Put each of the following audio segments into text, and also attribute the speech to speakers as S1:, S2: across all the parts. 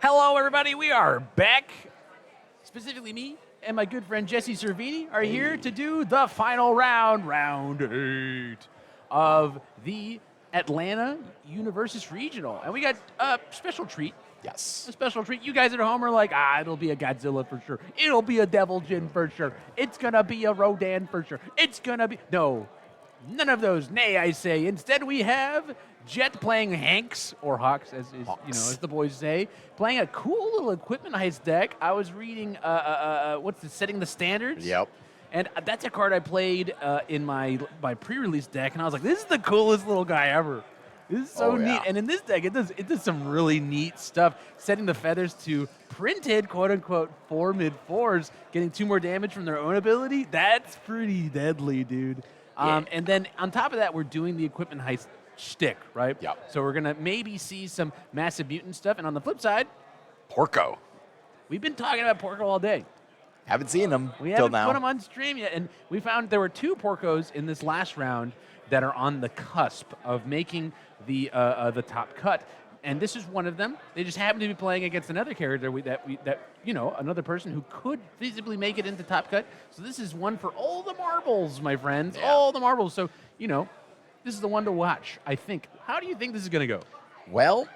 S1: Hello, everybody. We are back. Specifically, me and my good friend Jesse Cervini are here to do the final round, round 8 of the Atlanta UniVersus Regional. And we got a special treat.
S2: Yes.
S1: A special treat. You guys at home are like, it'll be a Godzilla for sure. It'll be a Devil Jin for sure. It's going to be a Rodan for sure. It's going to be... No, none of those. Nay, I say. Instead, we have Jet playing Hanks, or Hawks, as the boys say, playing a cool little equipment heist deck. I was reading, Setting the Standards?
S2: Yep.
S1: And that's a card I played in my pre-release deck, and I was like, this is the coolest little guy ever. This is so neat. And in this deck, it does some really neat stuff, setting the feathers to printed, quote-unquote, 4 mid-4s, getting 2 more damage from their own ability. That's pretty deadly, dude. And then on top of that, we're doing the equipment heist shtick, right?
S2: Yep.
S1: So we're going to maybe see some massive mutant stuff. And on the flip side,
S2: Porco.
S1: we've been talking about Porco all day.
S2: Haven't seen him
S1: We
S2: till
S1: haven't
S2: now.
S1: put him on stream yet. And we found there were 2 Porcos in this last round that are on the cusp of making the top cut. And this is one of them. They just happen to be playing against another character another person who could feasibly make it into top cut. So this is one for all the marbles, my friends.
S2: Yeah.
S1: All the marbles. So, this is the one to watch, I think. How do you think this is going to go?
S2: Well,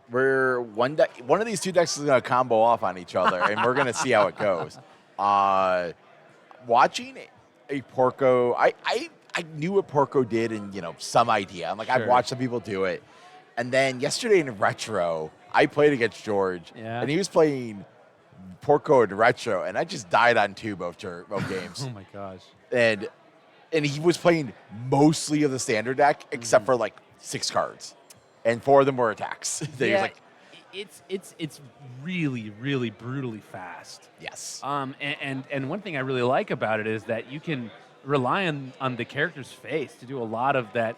S2: one of these 2 decks is going to combo off on each other, and we're going to see how it goes. Watching a Porco, I knew what Porco did and, some idea. I'm like,
S1: Sure.
S2: I've watched some people do it. And then yesterday in Retro, I played against George, and he was playing Porco in Retro, and I just died on 2 both games.
S1: Oh, my gosh.
S2: And he was playing mostly of the standard deck, except for like 6 cards, and 4 of them were attacks.
S1: It's really, really brutally fast.
S2: Yes.
S1: And one thing I really like about it is that you can rely on the character's face to do a lot of that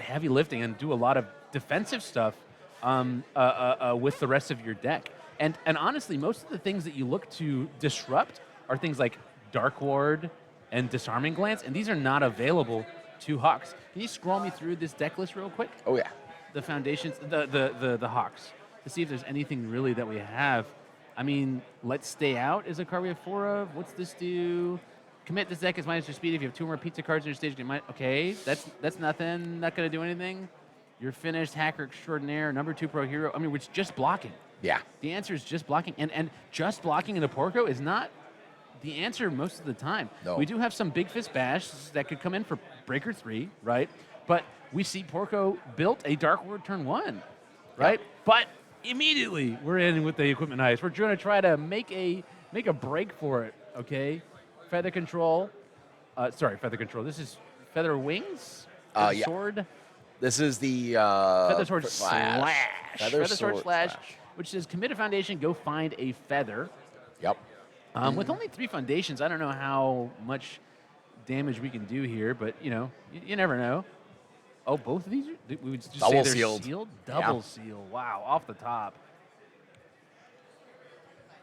S1: heavy lifting and do a lot of defensive stuff with the rest of your deck. And honestly, most of the things that you look to disrupt are things like Dark Ward and Disarming Glance, and these are not available to Hawks. Can you scroll me through this deck list real quick?
S2: Oh, yeah.
S1: The foundations, the Hawks, to see if there's anything really that we have. I mean, Let's Stay Out is a card we have 4 of. What's this do? Commit this deck is minus your speed. If you have 2 more pizza cards in your stage, you might. Okay, that's nothing. Not going to do anything. You're finished. Hacker extraordinaire. Number 2 pro hero. I mean, it's just blocking.
S2: Yeah.
S1: The answer is just blocking. And just blocking in a Porco is not the answer most of the time.
S2: No.
S1: We do have some Big Fist Bash that could come in for Breaker 3, right? But we see Porco built a Dark Ward turn 1, right?
S2: Yep.
S1: But immediately we're in with the equipment heist. We're going to try to make a break for it, okay? Feather Control. Feather Control. This is Feather Wings?
S2: Yeah.
S1: Sword?
S2: This is the
S1: Feather Sword Slash.
S2: Feather
S1: Sword Slash, which says commit a foundation, go find a feather.
S2: Yep.
S1: With only 3 foundations, I don't know how much damage we can do here, but, you never know. Oh, both of these? We would just
S2: Double
S1: say they're
S2: sealed.
S1: sealed? Double seal. Wow, off the top.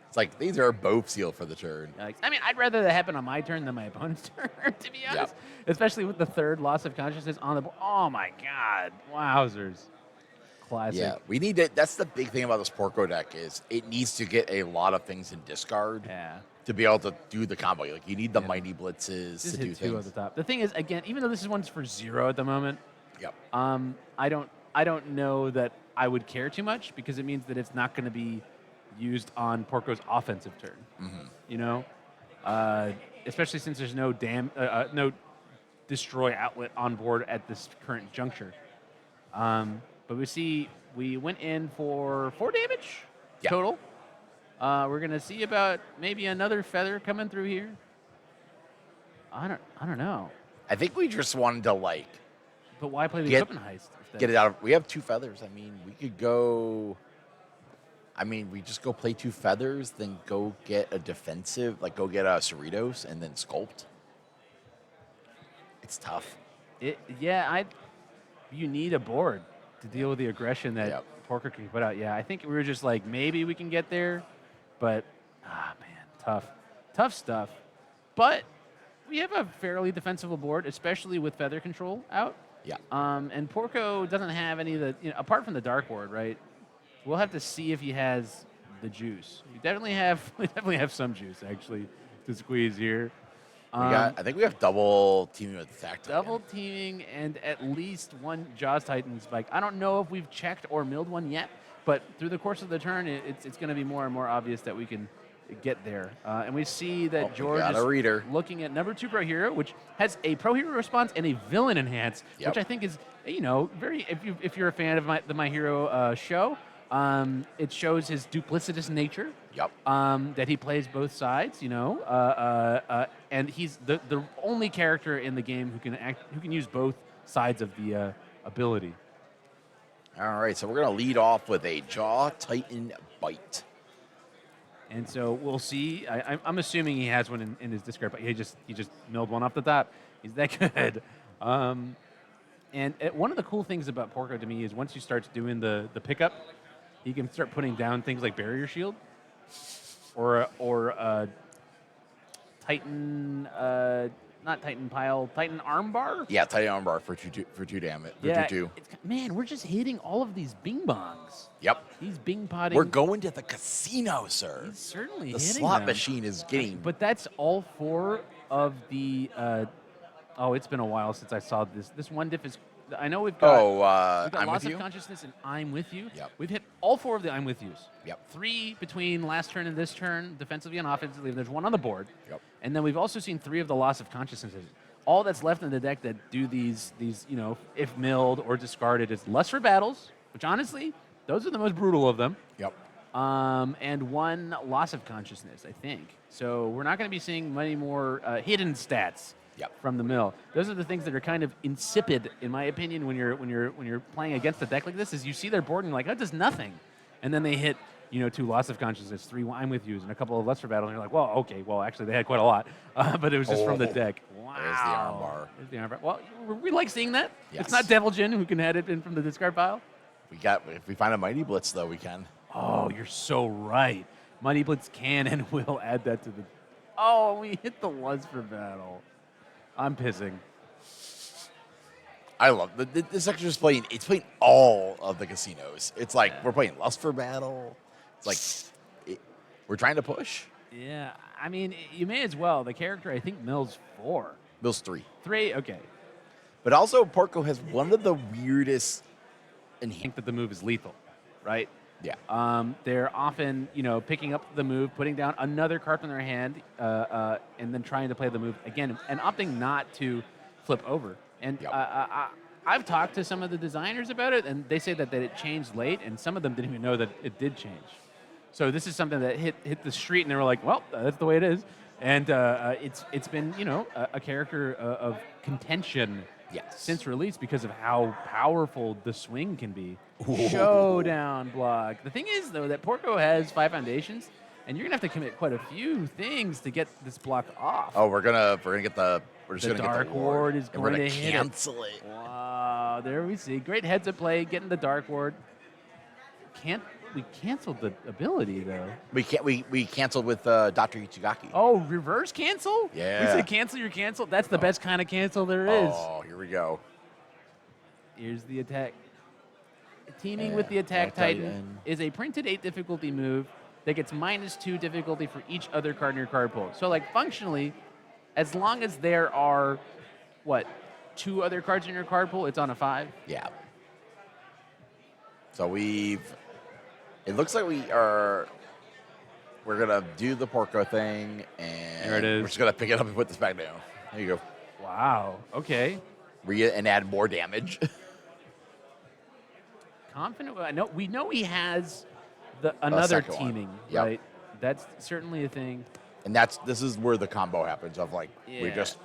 S2: It's like these are both sealed for the turn.
S1: I mean, I'd rather that happen on my turn than my opponent's turn, to be honest. Especially with the 3rd loss of consciousness on the board. Oh, my God. Wowzers. Classic.
S2: Yeah, we need to. That's the big thing about this Porco deck is it needs to get a lot of things in discard to be able to do the combo. Like you need the Mighty Blitzes
S1: Just
S2: to do
S1: hit 2
S2: things.
S1: at the top. The thing is, again, even though this is one's for 0 at the moment,
S2: Yep.
S1: I don't know that I would care too much because it means that it's not going to be used on Porco's offensive turn.
S2: Mm-hmm.
S1: Especially since there's no no destroy outlet on board at this current juncture. But we went in for 4 damage total. We're gonna see about maybe another feather coming through here. I don't know.
S2: I think we just wanted to
S1: But why play the
S2: Get-
S1: equipment heist?
S2: get it out of. We have 2 feathers. I mean, we could go. I mean, we just go play 2 feathers, then go get a defensive, like go get a Cerritos and then sculpt. It's tough.
S1: You need a board to deal with the aggression that Porco can put out. Yeah, I think we were just like, maybe we can get there, but, man, tough stuff. But we have a fairly defensible board, especially with Feather Control out.
S2: Yeah.
S1: And Porco doesn't have any of the, apart from the Dark Ward, right? We'll have to see if he has the juice. We definitely have. We definitely have some juice actually to squeeze here.
S2: I think we have double teaming with Attack Titan.
S1: Double teaming and at least one Jaws Titan spike. I don't know if we've checked or milled one yet, but through the course of the turn, it's going to be more and more obvious that we can get there. And we see that George
S2: got a reader.
S1: looking at number 2 Pro Hero, which has a Pro Hero response and a Villain enhance, which I think is, very. If you're a fan of the My Hero show, it shows his duplicitous nature.
S2: Yep.
S1: That he plays both sides, and he's the only character in the game who can use both sides of the ability.
S2: All right, so we're gonna lead off with a Jaw Titan Bite.
S1: And so we'll see. I'm assuming he has one in his discard, but he just milled one off the top. He's that good. And one of the cool things about Porco to me is once you start doing the pickup, he can start putting down things like Barrier Shield or Titan, not Titan Pile, Titan Armbar.
S2: Yeah, Titan Armbar for two damage.
S1: Yeah,
S2: 2/2.
S1: Man, we're just hitting all of these bing bongs.
S2: Yep.
S1: He's bing potting.
S2: We're going to the casino, sir.
S1: He's certainly
S2: The
S1: hitting
S2: slot
S1: them.
S2: machine is getting.
S1: But that's all 4 of the. It's been a while since I saw this. This one diff is. I know we've got. We've got
S2: I'm
S1: Loss
S2: with
S1: of
S2: you.
S1: Consciousness and I'm with you.
S2: Yep.
S1: We've hit all 4 of the I'm with yous.
S2: Yep.
S1: 3 between last turn and this turn, defensively and offensively. There's 1 on the board.
S2: Yep.
S1: And then we've also seen 3 of the Loss of Consciousnesses. All that's left in the deck that do these if milled or discarded is Lust for Battles, which honestly, those are the most brutal of them.
S2: Yep.
S1: And 1 Loss of Consciousness, I think. So we're not going to be seeing many more hidden stats from the mill. Those are the things that are kind of insipid, in my opinion, when you're playing against a deck like this. Is you see their board and you're like, that does nothing, and then they hit 2 Loss of Consciousness, 3 I'm with yous, and a couple of Lust for Battle, and you're like, well, okay, actually they had quite a lot, but it was just from the deck. Wow.
S2: There's
S1: There's the armbar. Well, we like seeing that.
S2: Yes.
S1: It's not Devil Jin who can add it in from the discard pile.
S2: If we find a Mighty Blitz, though, we can.
S1: Oh, you're so right. Mighty Blitz can and will add that to the... Oh, we hit the Lust for Battle. I'm pissing.
S2: I love this section is playing. It's playing all of the casinos. It's like we're playing Lust for Battle. It's like we're trying to push.
S1: Yeah, I mean, you may as well. The character, I think, mills 4.
S2: Mills 3.
S1: 3, okay.
S2: But also, Porco has one of the weirdest...
S1: I think that the move is lethal, right?
S2: Yeah.
S1: They're often, picking up the move, putting down another card from their hand, and then trying to play the move again, and opting not to flip over. And I've talked to some of the designers about it, and they say that it changed late, and some of them didn't even know that it did change. So this is something that hit the street, and they were like, well, that's the way it is. And it's been, a character of contention since release because of how powerful the swing can be.
S2: Ooh.
S1: Showdown block. The thing is, though, that Porco has 5 foundations, and you're gonna have to commit quite a few things to get this block off.
S2: Oh, we're gonna get the
S1: Dark Ward is going to hit
S2: cancel it.
S1: Wow, there we see. Great heads up play, getting the Dark Ward. We canceled the ability though.
S2: We canceled with Dr. Ichigaki.
S1: Oh, reverse cancel?
S2: Yeah.
S1: We said cancel your cancel. That's the best kind of cancel there is.
S2: Oh, here we go.
S1: Here's the attack. Teaming with the Attack Titan is a printed 8 difficulty move that gets -2 difficulty for each other card in your card pool. So, like, functionally, as long as there are, 2 other cards in your card pool, it's on a 5?
S2: Yeah. So it looks like we're gonna do the Porco thing, and
S1: there it is.
S2: We're just gonna pick it up and put this back down. There you go.
S1: Wow. Okay.
S2: And add more damage.
S1: Confident. We know he has another
S2: second one.
S1: teaming,
S2: Yep.
S1: right? That's certainly a thing.
S2: And this is where the combo happens of we're just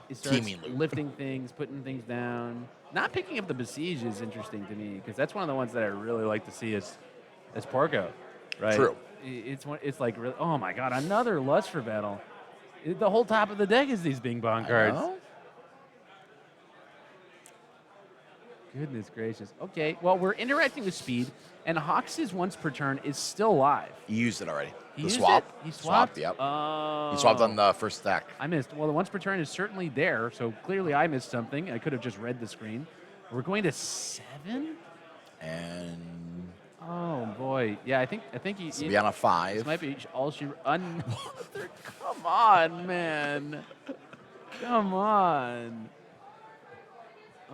S1: He starts
S2: teaming loop.
S1: lifting things, putting things down. Not picking up the Besiege is interesting to me because that's one of the ones that I really like to see as Porco, right?
S2: True.
S1: It's like, really, oh my God, another Lust for Battle. The whole top of the deck is these Bing Bong cards.
S2: I know.
S1: Goodness gracious. Okay, well, we're interacting with speed, and Hawks' once per turn is still live.
S2: He used it already.
S1: He
S2: The
S1: used
S2: swap.
S1: it? He swapped?
S2: Yep.
S1: Oh.
S2: He swapped on the first stack.
S1: I missed. Well, the once per turn is certainly there, so clearly I missed something. I could have just read the screen. We're going to 7?
S2: And
S1: Oh boy, yeah. I think
S2: This will be on a 5.
S1: this might be all she. Come on, man. Come on.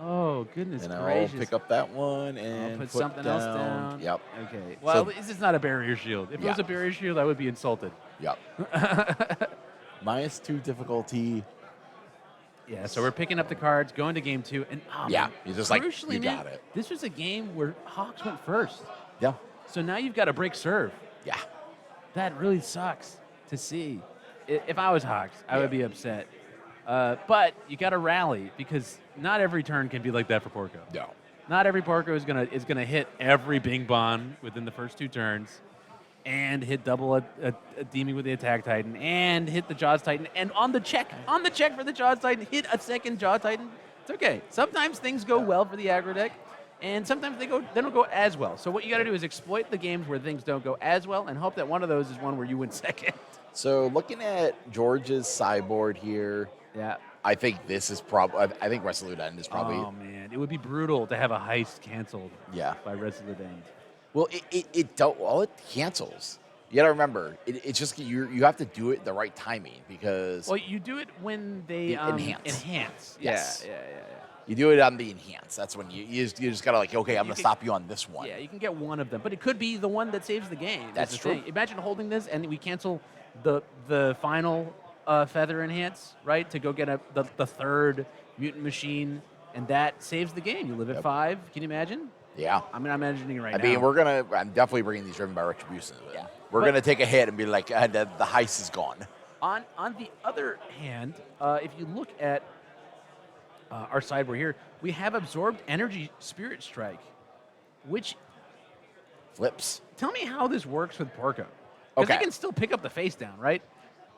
S1: Oh goodness
S2: And I'll
S1: gracious.
S2: pick up that one
S1: I'll
S2: and
S1: put something else down.
S2: Yep.
S1: Okay. Well,
S2: So-
S1: this is not a barrier shield. If it was
S2: Yeah.
S1: a barrier shield, I would be insulted.
S2: Yep. -2 difficulty.
S1: Yeah, so we're picking up the cards, going to game 2, and
S2: Yeah, you're just like,
S1: crucially,
S2: you
S1: man,
S2: got it.
S1: this was a game where Hawks went first.
S2: Yeah.
S1: So now you've got a break serve.
S2: Yeah.
S1: That really sucks to see. If I was Hawks, I
S2: Yeah.
S1: would be upset. But you got to rally because not every turn can be like that for Porco.
S2: No.
S1: Not every Porco is gonna hit every Bing Bong within the first 2 turns, and hit double a Demon with the Attack Titan, and hit the Jaws Titan, and on the check for the Jaws Titan, hit a second Jaw Titan. It's okay. Sometimes things go well for the aggro deck, and sometimes they don't go as well. So what you got to do is exploit the games where things don't go as well, and hope that one of those is one where you win second.
S2: So looking at George's sideboard here,
S1: Yeah.
S2: I think this is probably. I think Resolute End is probably.
S1: Oh man, it would be brutal to have a heist canceled.
S2: Yeah.
S1: By Resolute End.
S2: Well, it don't. Well, it cancels. You gotta remember, it's just you have to do it the right timing because
S1: Well, you do it when they
S2: The enhance.
S1: enhance.
S2: Yes.
S1: Yeah.
S2: you do it on the enhance. That's when you just gotta like, okay, I'm
S1: You
S2: gonna
S1: can-
S2: stop you on this one.
S1: Yeah, you can get one of them, but it could be the one that saves the game.
S2: That's
S1: the
S2: true.
S1: thing. Imagine holding this and we cancel the final feather enhance, right, to go get the third mutant machine, and that saves the game. You live at
S2: Yep.
S1: 5. Can you imagine?
S2: Yeah.
S1: I'm imagining it right
S2: I
S1: now.
S2: mean, I'm definitely bringing these driven by retribution.
S1: Yeah.
S2: We're
S1: But-
S2: gonna take a hit and be like, the heist is gone.
S1: On the other hand, if you look at our sideboard here, we have absorbed energy spirit strike, which
S2: Flips.
S1: tell me how this works with Porco. Because
S2: Okay.
S1: they can still pick up the face down, right?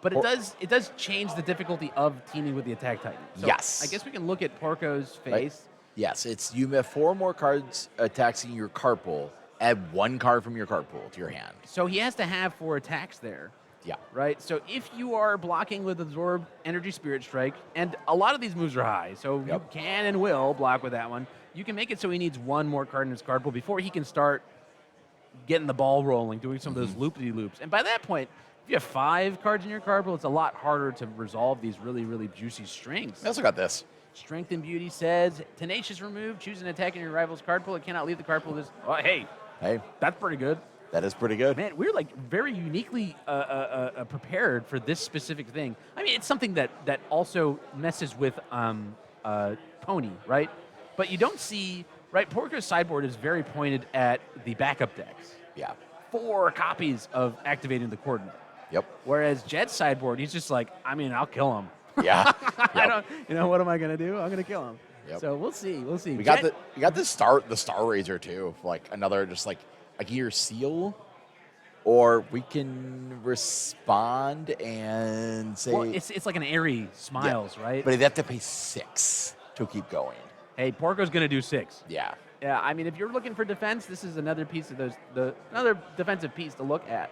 S1: But
S2: Por-
S1: it does change the difficulty of teaming with the Attack Titan. So
S2: Yes.
S1: I guess we can look at Porco's
S2: Right.
S1: face.
S2: Yes, it's you have 4 more cards attacking your card pool. Add 1 card from your card pool to your hand.
S1: So he has to have 4 attacks there,
S2: Yeah.
S1: right? So if you are blocking with Absorb Energy Spirit Strike, and a lot of these moves are high, so you
S2: Yep.
S1: can and will block with that one, you can make it so he needs 1 more card in his card pool before he can start getting the ball rolling, doing some of those loop-de-loops. And by that point, if you have 5 cards in your card pool, it's a lot harder to resolve these really, really juicy strings.
S2: I also got this.
S1: Strength and Beauty says, Tenacious remove, choose an attack in your rival's card pool. It cannot leave the card pool. Oh, hey,
S2: Hey,
S1: that's pretty good.
S2: that is pretty good.
S1: Man, we're like very uniquely prepared for this specific thing. I mean, it's something that also messes with Pony, right? But you don't see, right? Porco's sideboard is very pointed at the backup decks.
S2: Yeah.
S1: 4 copies of activating the coordinate.
S2: Yep.
S1: Whereas Jed's sideboard, he's just like, I mean, I'll kill him.
S2: Yeah.
S1: I
S2: Yep.
S1: don't, what am I going to do? I'm going to kill him.
S2: Yep.
S1: So we'll see.
S2: We got the Star Razor too, like another just like either seal, or we can respond and say.
S1: Well, it's like an airy smiles, right?
S2: But they have to pay 6 to keep going.
S1: Hey, Porco's going to do 6.
S2: Yeah.
S1: Yeah, I mean, if you're looking for defense, this is another piece of another defensive piece to look at.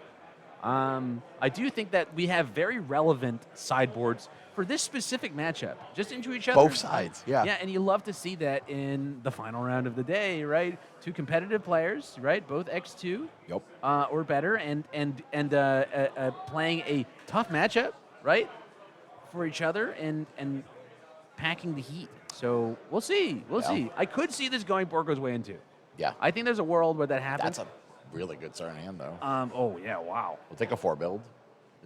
S1: I do think that we have very relevant sideboards for this specific matchup, just into each other.
S2: Both sides, yeah.
S1: Yeah, and you love to see that in the final round of the day, right? 2 competitive players, right? Both X2
S2: Yep.
S1: or better, and playing a tough matchup, right, for each other, and packing the heat. So we'll see. We'll
S2: Yeah.
S1: see. I could see this going Porco's way into.
S2: Yeah.
S1: I think there's a world where that happens.
S2: That's a really good starting hand though.
S1: Oh yeah, wow.
S2: We'll take a 4 build.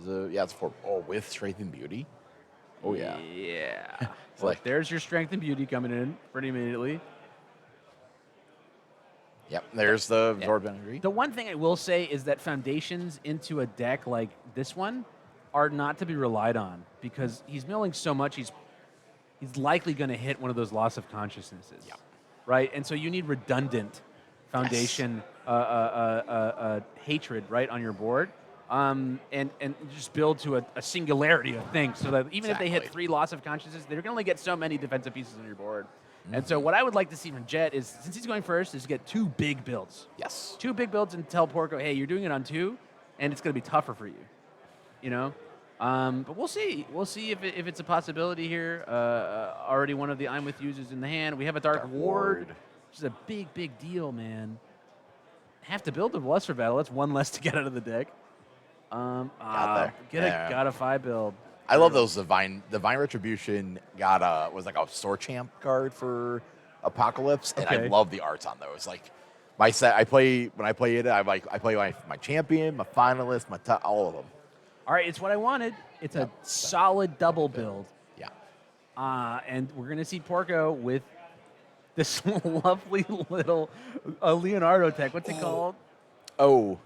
S2: It's 4. Oh, with Strength and Beauty. Oh yeah.
S1: Yeah.
S2: It's
S1: Well,
S2: like-
S1: there's your strength and beauty coming in pretty immediately.
S2: Yep. There's the Absorb Energy.
S1: The one thing I will say is that foundations into a deck like this one are not to be relied on because he's milling so much. He's likely going to hit one of those loss of consciousnesses.
S2: Yeah.
S1: Right, and so you need redundant foundation hatred right on your board. And just build to a singularity of things so that even if they hit
S2: Exactly.
S1: 3 loss of consciousness, they're going to only get so many defensive pieces on your board. And so what I would like to see from Jet is, since he's going first, is get 2 big builds.
S2: Yes.
S1: 2 big builds and tell Porco, hey, you're doing it on 2, and it's going to be tougher for you. You know? But we'll see. We'll see if it's a possibility here. Already one of the I'm With Yous is in the hand. We have a Dark Ward, which is a big, big deal, man. have to build a Luster Battle. That's one less to get out of the deck.
S2: Got there.
S1: Got a 5 build.
S2: I love those Divine Retribution was like a store champ card for Apocalypse, and I
S1: Okay.
S2: love the arts on those. Like my set, I play it. I play my champion, my finalist, all of them.
S1: All right, it's what I wanted. It's
S2: Yep.
S1: a solid double build.
S2: Yeah.
S1: And we're going to see Porco with this lovely little Leonardo tech. What's it called?
S2: Oh,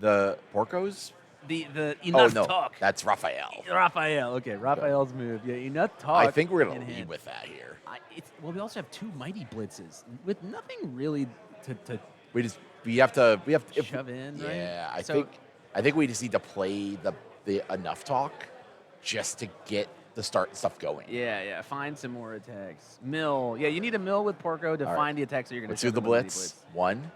S2: the Porcos?
S1: The enough
S2: no,
S1: talk.
S2: that's Raphael.
S1: Raphael. Okay, Raphael's move. Yeah, enough talk.
S2: I think we're gonna
S1: in
S2: lead
S1: hand.
S2: with that here.
S1: Well, we also have 2 mighty blitzes with nothing really to
S2: We have to
S1: shove in. Right?
S2: Yeah,
S1: So-
S2: I think we just need to play the enough talk just to get the start stuff going.
S1: Yeah. Find some more attacks. Mill. Yeah, you need a mill with Porco to
S2: All right.
S1: find the attacks that you're going to
S2: Let's do the blitz. 1.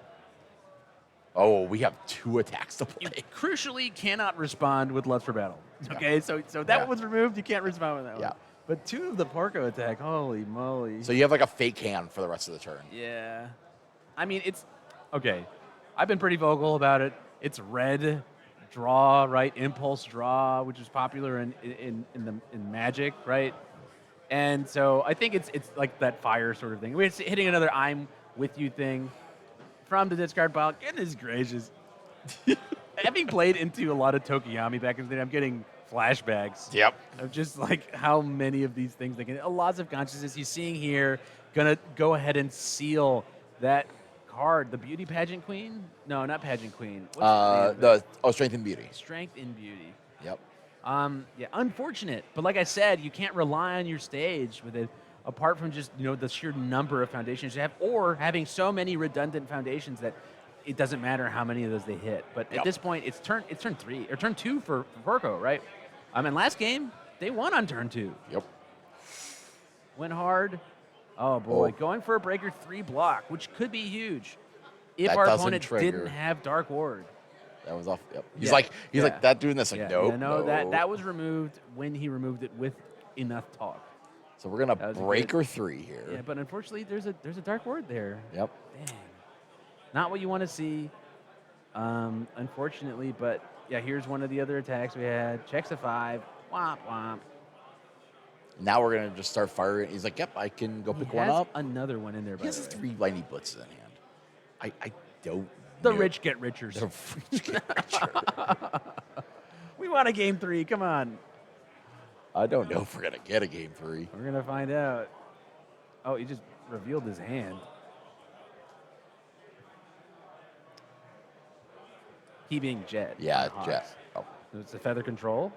S2: Oh, we have 2 attacks to
S1: You
S2: play.
S1: crucially cannot respond with Lust for Battle.
S2: Yeah.
S1: Okay, so that
S2: Yeah.
S1: one was removed. You can't respond with that
S2: Yeah.
S1: one. But 2 of the Porco attack. Holy moly.
S2: So you have like a fake hand for the rest of the turn.
S1: Yeah. I mean, it's okay. I've been pretty vocal about it. It's red draw, right? Impulse draw, which is popular in Magic, right? And so I think it's like that fire sort of thing. We're hitting another I'm with you thing from the discard pile. Goodness gracious. Having played into a lot of Tokiyami back in the day, I'm getting flashbacks.
S2: Yep.
S1: Of just like how many of these things they can. Lots of consciousness. You're seeing here, gonna go ahead and seal that card. The Beauty Pageant Queen? No, not Pageant Queen. What's the name of it?
S2: Strength and Beauty.
S1: Strength in Beauty.
S2: Yep.
S1: Yeah, unfortunate. But like I said, you can't rely on your stage with it, apart from just the sheer number of foundations you have, or having so many redundant foundations that it doesn't matter how many of those they hit. But at
S2: Yep.
S1: this point, it's turn 3 or turn 2 for Porco, right? And last game they won on turn 2.
S2: Yep.
S1: Went hard. Oh boy,
S2: Oh.
S1: going for a breaker 3 block, which could be huge if
S2: That
S1: our
S2: doesn't
S1: opponent
S2: trigger.
S1: didn't have Dark Ward.
S2: That was off. Yep. He's
S1: Yeah,
S2: like
S1: yeah.
S2: that doing this like
S1: Yeah,
S2: nope.
S1: yeah, no, that was removed when he removed it with enough talk.
S2: So we're gonna
S1: that was a
S2: breaker 3 here.
S1: Yeah, but unfortunately, there's a Dark Ward there.
S2: Yep.
S1: Dang, not what you want to see. Unfortunately, but yeah, here's one of the other attacks we had. Checks a 5. Womp womp.
S2: Now we're gonna just start firing. He's like, yep, I can go
S1: He
S2: pick one
S1: has
S2: up.
S1: another one in there.
S2: He
S1: By
S2: has
S1: the way.
S2: 3 lightning blitzes in hand. I don't.
S1: The
S2: know.
S1: rich get richer.
S2: The rich get richer.
S1: We want a game 3. Come on.
S2: I don't know if we're gonna get a game 3.
S1: We're gonna find out. Oh, he just revealed his hand. He being Jet.
S2: Yeah,
S1: on Hawks.
S2: Jet. Oh.
S1: It's a feather control.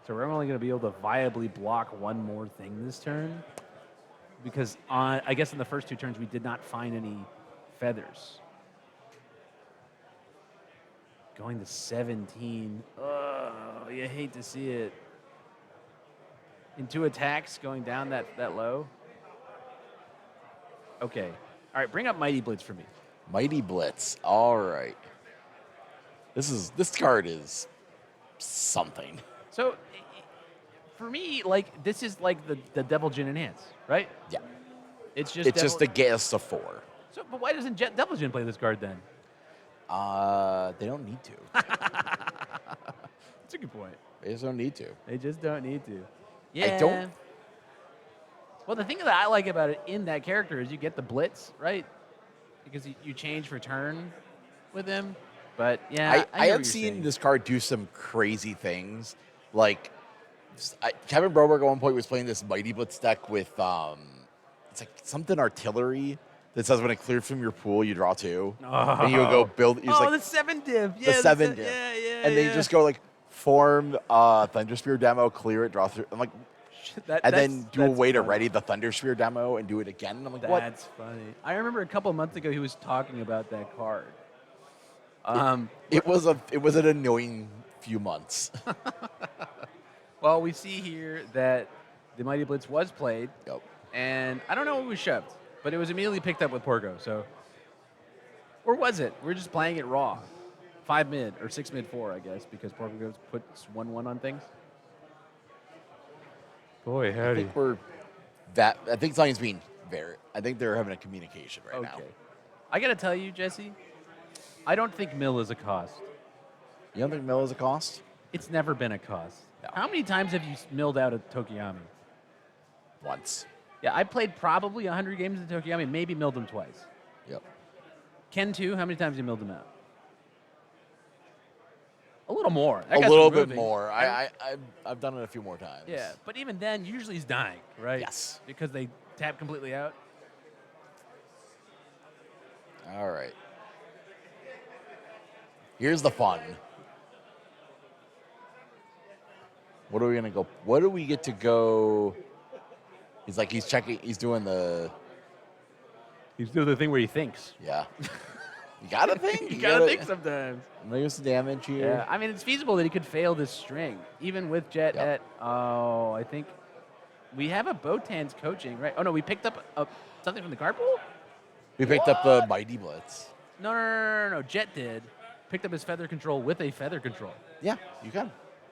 S1: So we're only going to be able to viably block one more thing this turn. Because I guess in the first 2 turns we did not find any feathers. Going to 17. Oh, you hate to see it. In 2 attacks, going down that low. Okay. All right, bring up Mighty Blitz for me.
S2: Mighty Blitz. All right. This card is something.
S1: So, for me, like, this is like the Devil Jin Enhance, right?
S2: Yeah.
S1: It's just
S2: It's just to get us to 4.
S1: So, but why doesn't Devil Jin play this card then?
S2: They don't need to.
S1: That's a good point.
S2: They just don't need to.
S1: They just don't need to. Yeah.
S2: I don't.
S1: Well, the thing that I like about it in that character is you get the blitz, right? Because you change for turn with him. But yeah,
S2: I
S1: hear what
S2: have
S1: you're
S2: seen
S1: saying.
S2: this card do some crazy things. Like, Kevin Broberg at one point was playing this Mighty Blitz deck with, it's like something artillery that says when it cleared from your pool, you draw 2. And you would go build. He's
S1: Oh,
S2: like,
S1: the 7 div. Yeah,
S2: the 7 div.
S1: Yeah.
S2: And then you just go like, form Thunder Spear demo, clear it, draw through. I'm like, and then do a way to ready the Thunder Spear demo and do it again. And I'm like, what?
S1: That's funny. I remember a couple months ago he was talking about that card.
S2: It was an annoying few months.
S1: Well, we see here that the Mighty Blitz was played,
S2: Yep.
S1: and I don't know what was shoved, but it was immediately picked up with Porco. So, or was it? We're just playing it raw, 5 mid or 6 mid 4, I guess, because Porco puts 1/1 on things. Boy,
S2: I
S1: howdy.
S2: think something's being I think they're having a communication right now.
S1: I got to tell you, Jesse, I don't think mill is a cost.
S2: You don't think mill is a cost?
S1: It's never been a cost.
S2: No.
S1: How many times have you milled out a Tokiyami?
S2: Once.
S1: Yeah, I played probably 100 games in Tokiyami, maybe milled them twice.
S2: Yep.
S1: Ken, too, how many times have you milled them out? A little more. That
S2: A
S1: guy's
S2: little
S1: been
S2: bit
S1: moving.
S2: more. I've done it a few more times.
S1: Yeah, but even then, usually he's dying, right?
S2: Yes.
S1: Because they tap completely out.
S2: All right. Here's the fun. What are we gonna go? What do we get to go? He's like he's checking. He's doing the.
S1: He's doing the thing where he thinks.
S2: Yeah. You gotta think.
S1: You gotta think sometimes.
S2: There's the damage here.
S1: Yeah, I mean, it's feasible that he could fail this string, even with Jet
S2: Yep.
S1: at, oh, I think we have a Botan's coaching, right? Oh, no, we picked up something from the card pool?
S2: We picked up the Mighty Blitz.
S1: No. Jet did. Picked up his feather control with a feather control.
S2: Yeah, you can.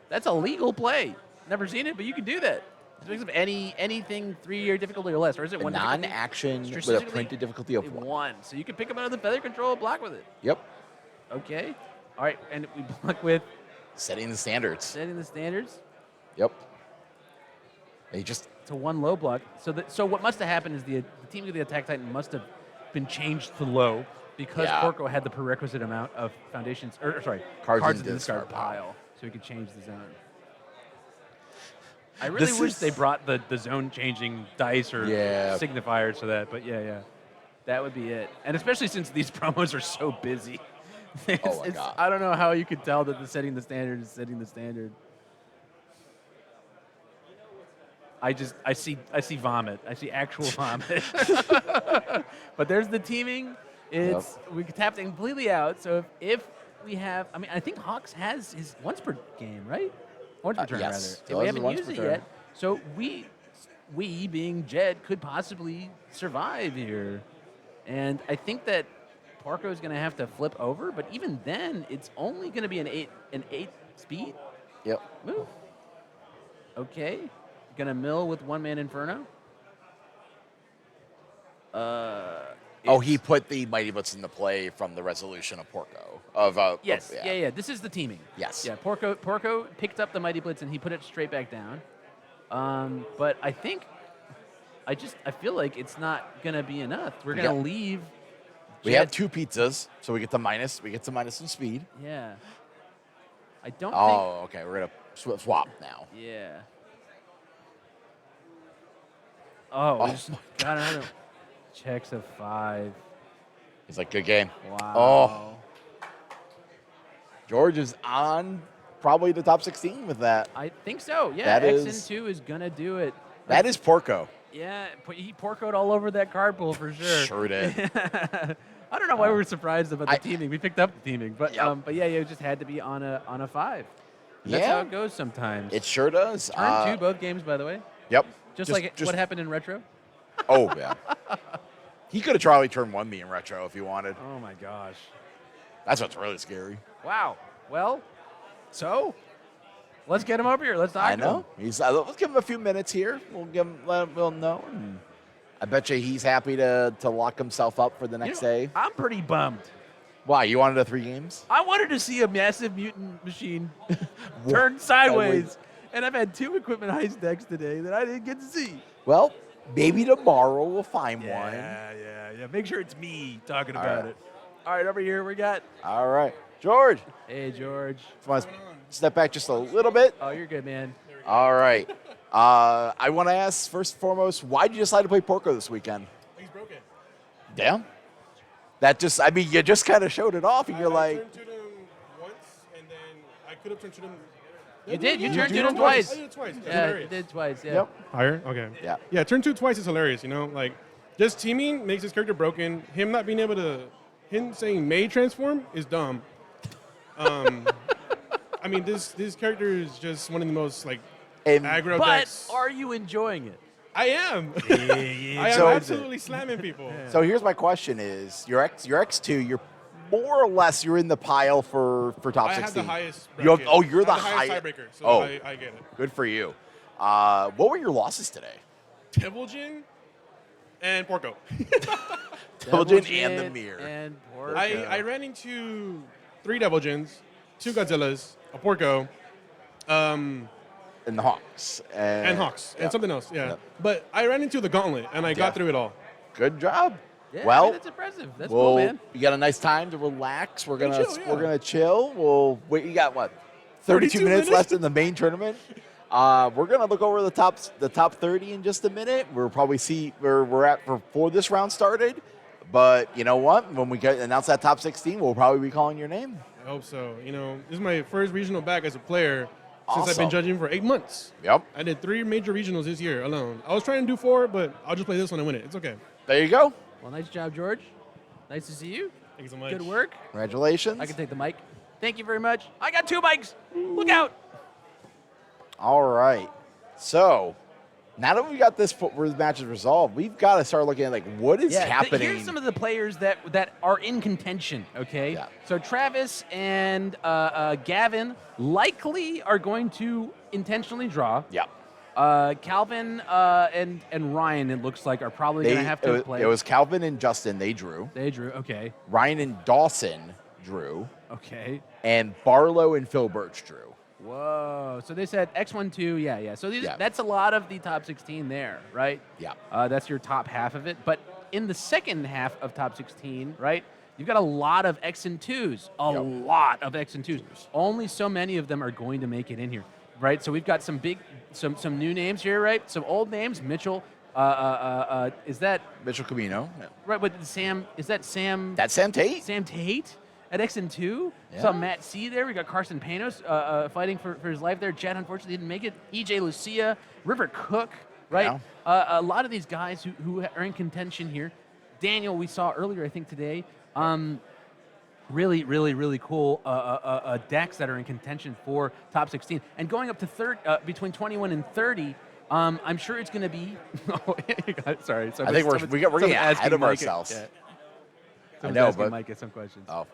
S1: That's a legal play. Never seen it, but you can do that. It picks up anything 3-year difficulty or less, or is it
S2: A
S1: one difficulty?
S2: non-action with a
S1: Strategically,
S2: printed difficulty of 1.
S1: one. So you can pick up another feather control, block with it.
S2: Yep.
S1: Okay. All right, and we block with
S2: Setting the standards.
S1: setting the standards.
S2: Yep. And you just
S1: To one low block. So what must have happened is the team of the Attack Titan must have been changed to low because
S2: Yeah.
S1: Porco had the prerequisite amount of foundations,
S2: Cards
S1: cards
S2: in
S1: in the
S2: discard
S1: discard
S2: pile.
S1: pile, so he could change the zone. I really
S2: This
S1: wish
S2: is-
S1: they brought the zone changing dice or
S2: Yeah.
S1: signifiers for that, but yeah, that would be it. And especially since these promos are so busy.
S2: Oh my God.
S1: I don't know how you could tell that the setting the standard is setting the standard. I see vomit. I see actual vomit. But there's the teaming. We tapped it completely out. So if we have, I mean, I think Hawks has his once per game, right? Once per turn,
S2: yes.
S1: rather. And we
S2: Does
S1: haven't
S2: once
S1: used
S2: per
S1: it
S2: turn.
S1: yet. So we being Jed could possibly survive here. And I think that Porco is going to have to flip over, but even then, it's only going to be an 8 speed
S2: Yep.
S1: move. Okay. Gonna mill with one-man Inferno.
S2: He put the Mighty Blitz into play from the resolution of Porco.
S1: Yes. Yeah. This is the teaming.
S2: Yes.
S1: Yeah. Porco picked up the Mighty Blitz and he put it straight back down. But I feel like it's not gonna be enough. We're gonna leave.
S2: We have 2 pizzas, so we get the minus. We get some minus in speed.
S1: Yeah. I don't
S2: Oh, okay. We're gonna swap now.
S1: think. Yeah. Oh, we just got another checks of 5.
S2: He's like, good game.
S1: Wow.
S2: George is on probably the top 16 with that.
S1: I think so. Yeah.
S2: That
S1: X
S2: is-
S1: and 2 is gonna do it.
S2: That is Porco.
S1: Yeah, he porcoed all over that card pool for sure.
S2: Sure did.
S1: I don't know why we were surprised about the teaming. We picked up the teaming, but
S2: Yep.
S1: but yeah, it just had to be on a 5. And that's
S2: Yeah.
S1: how it goes sometimes.
S2: It sure does.
S1: Turn 2 both games, by the way.
S2: Yep.
S1: Just what happened in retro.
S2: Oh, yeah. He could have probably turned 1 me in retro if he wanted.
S1: Oh my gosh!
S2: That's what's really scary.
S1: Wow. Well, so let's get him over here. Let's talk
S2: I
S1: to
S2: know.
S1: him.
S2: Let's give him a few minutes here. Let him know. And I bet you he's happy to lock himself up for the next day.
S1: I'm pretty bummed.
S2: Why? You wanted 3 games?
S1: I wanted to see a massive mutant machine turn sideways, and I've had 2 equipment heist decks today that I didn't get to see.
S2: Well, maybe tomorrow we'll find one.
S1: Yeah. Make sure it's me talking
S2: All
S1: about
S2: right.
S1: it. All right, over here we got.
S2: All right. George,
S1: Hey, George.
S2: want to step back just a little bit?
S1: Oh, you're good, man.
S2: All right. I want to ask, first and foremost, why did you decide to play Porco this weekend?
S3: He's broken.
S2: Damn. You just kind of showed it off, and you're
S3: I
S2: like,
S3: turned to them once, and then I could have turned to them.
S1: You did. You
S3: Yeah,
S1: turned
S3: I
S1: to
S3: did
S1: them
S3: it
S1: twice.
S3: I did it twice. It's
S1: Yeah,
S3: hilarious.
S1: you did twice. Yeah.
S2: yep.
S3: Higher? Okay.
S2: Yeah.
S3: Yeah, turn 2 twice is hilarious, you know? Like, just teaming makes his character broken. Him not being able to, him saying may transform is dumb. I mean, this character is just one of the most, like,
S2: And-
S3: aggro
S1: But
S3: decks.
S1: are you enjoying it?
S3: I am. I am
S2: So-
S3: absolutely slamming people.
S2: So here's my question: Is your X2? You're more or less you're in the pile for top
S3: I
S2: 16.
S3: have the highest
S2: You have-
S3: bracket.
S2: oh, you're
S3: I
S2: the
S3: have highest
S2: highest-
S3: tiebreaker, so
S2: Oh.
S3: I get it.
S2: Good for you. What were your losses today?
S3: Devil Jin and Porco.
S2: Devil Jin and the mirror.
S1: And Porco.
S3: I ran into 3 Devil Jins, 2 Godzillas, a Porco,
S2: And the Hawks.
S3: and Hawks,
S2: yeah.
S3: and something else. Yeah.
S2: Yeah.
S3: But I ran into the Gauntlet, and I
S2: Yeah.
S3: got through it all.
S2: Good job.
S1: Yeah,
S2: Well,
S1: I mean, that's impressive. That's cool, man.
S2: You got a nice time to relax. We're gonna
S3: chill, yeah.
S2: we're gonna chill. We'll wait. You got what? 32 minutes left in the main tournament. We're gonna look over the top 30 in just a minute. We'll probably see where we're at before this round started. But you know what? When we announce that top 16, we'll probably be calling your name.
S3: I hope so. You know, this is my first regional back as a player since I've
S2: Awesome.
S3: been judging for 8 months.
S2: Yep.
S3: I did 3 major regionals this year alone. I was trying to do 4, but I'll just play this one and win it. It's okay.
S2: There you go.
S1: Well, nice job, George. Nice to see you.
S3: Thank you so much.
S1: Good work.
S2: Congratulations.
S1: I can take the mic. Thank you very much. I got 2 mics. Look out.
S2: All right. So now that we got this where the match is resolved, we've got to start looking at like what is happening.
S1: Here's some of the players that are in contention. Okay.
S2: Yeah.
S1: So Travis and Gavin likely are going to intentionally draw.
S2: Yeah.
S1: Calvin and Ryan, it looks like, are probably going to have to play.
S2: It was Calvin and Justin. They drew.
S1: They drew. Okay.
S2: Ryan and Dawson drew.
S1: Okay.
S2: And Barlow and Phil Birch drew.
S1: Whoa. So they said X12. Yeah. So
S2: Yeah.
S1: that's a lot of the top 16 there, right?
S2: Yeah.
S1: That's your top half of it. But in the second half of top 16, right, you've got a lot of X and 2s. A lot of X and 2s. Only so many of them are going to make it in here, right? So we've got some new names here, right? Some old names. Mitchell. Is that
S2: Mitchell Camino. Yeah.
S1: right? With Sam? Is that Sam?
S2: That's Sam Tate.
S1: Sam Tate at X and 2.
S2: Yeah.
S1: Saw Matt C there. We got Carson Panos fighting for his life there. Chad unfortunately didn't make it. EJ Lucia, River Cook, right? A lot of these guys who are in contention here. Daniel, we saw earlier, I think today. Really, really, really cool decks that are in contention for top 16 and going up to between 21 and 30. I'm sure it's going to be. Sorry,
S2: I think we're getting ahead of ourselves. I know, but
S1: Mike some questions.
S2: Oh,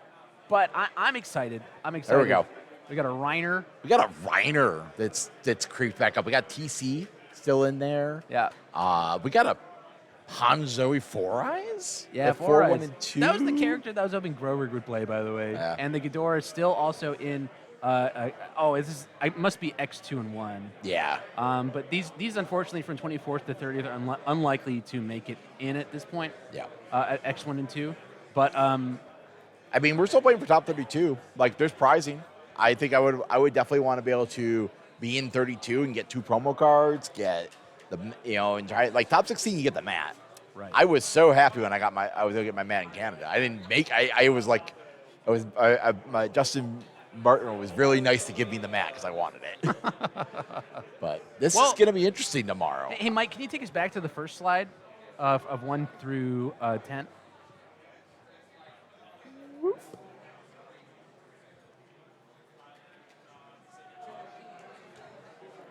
S1: But I'm excited. I'm excited.
S2: there we go.
S1: We got a Reiner.
S2: We got a Reiner that's creeped back up. We got TC still in there.
S1: Yeah.
S2: We got a Hanzoi Four Eyes.
S1: Yeah,
S2: at
S1: 4
S2: 1
S1: Eyes.
S2: and 2.
S1: That was the character that I was hoping Grover would play, by the way.
S2: Yeah.
S1: And the Ghidorah is still also in. It must be X2 and 1.
S2: Yeah.
S1: But these unfortunately from 24th to 30th are unlikely to make it in at this point.
S2: Yeah.
S1: At X1 and 2. But
S2: I mean, we're still playing for top 32. Like, there's prizing. I think I would definitely want to be able to be in 32 and get 2 promo cards, get the and try like top 16. You get the mat.
S1: Right.
S2: I was so happy when I was able to get my mat in Canada. I didn't make. My Justin Martin was really nice to give me the mat because I wanted it. But this is going to be interesting tomorrow.
S1: Hey, Mike, can you take us back to the first slide of 1 through 10?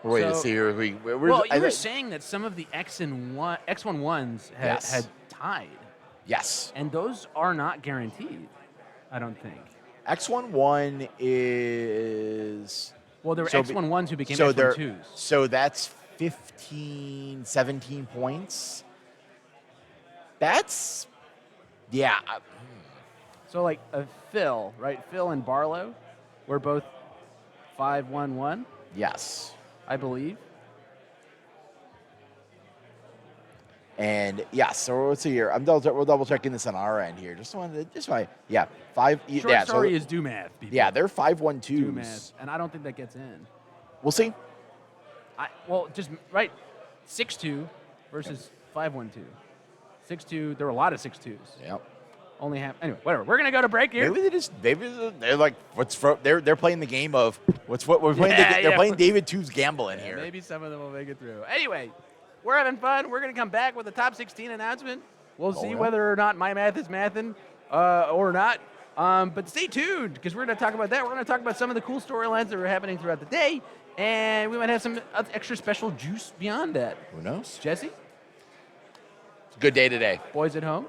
S2: We're waiting to
S1: So-
S2: see here. You
S1: were saying that some of the X11s had tied,
S2: yes.
S1: and those are not guaranteed, I don't think.
S2: X11 is.
S1: Well, there were X11s who became
S2: they're-
S1: X12s.
S2: So that's 15, 17 points. That's. Yeah.
S1: So like Phil, right? Phil and Barlow were both 5-1-1,
S2: Yes.
S1: I believe.
S2: And yeah, so let's see here. We're double checking this on our end here. Yeah, 5.
S1: Short
S2: yeah,
S1: story is do math, people.
S2: yeah, they're 5-1-2s.
S1: Do math, and I don't think that gets in.
S2: We'll see.
S1: Just right, 6-2 versus 5-1-2. 6-2. There were a lot of 6-2s.
S2: Yep.
S1: Only half. Anyway, whatever. We're gonna go to break here.
S2: Maybe they're like they're playing the game of we're playing. They're playing David 2's gambling here.
S1: Maybe some of them will make it through. Anyway, we're having fun. We're gonna come back with the top 16 announcement. We'll see
S2: yeah.
S1: whether or not my math is mathin' or not. But stay tuned because we're gonna talk about that. We're gonna talk about some of the cool storylines that were happening throughout the day, and we might have some extra special juice beyond that.
S2: Who knows?
S1: Jesse,
S2: It's a good day today.
S1: boys at home.